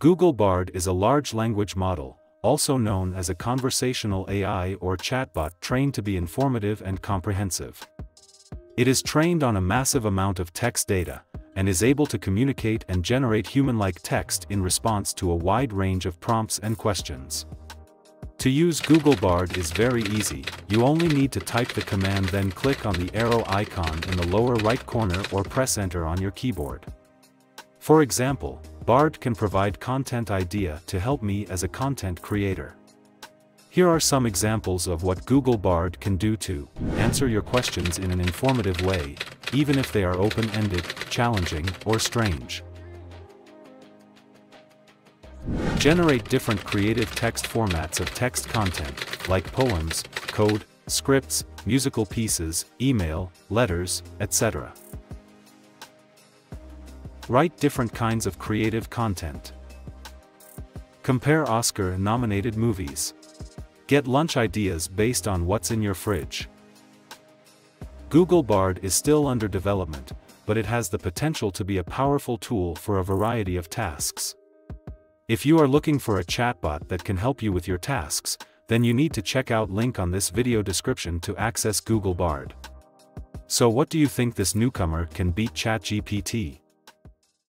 Google Bard is a large language model, also known as a conversational AI or chatbot trained to be informative and comprehensive. It is trained on a massive amount of text data, and is able to communicate and generate human-like text in response to a wide range of prompts and questions. To use Google Bard is very easy. You only need to type the command, then click on the arrow icon in the lower right corner or press enter on your keyboard. For example, Bard can provide content idea to help me as a content creator. Here are some examples of what Google Bard can do to answer your questions in an informative way, even if they are open-ended, challenging, or strange. Generate different creative text formats of text content, like poems, code, scripts, musical pieces, email, letters, etc. Write different kinds of creative content. Compare Oscar-nominated movies. Get lunch ideas based on what's in your fridge. Google Bard is still under development, but it has the potential to be a powerful tool for a variety of tasks. If you are looking for a chatbot that can help you with your tasks, then you need to check out link on this video description to access Google Bard. So what do you think, this newcomer can beat ChatGPT?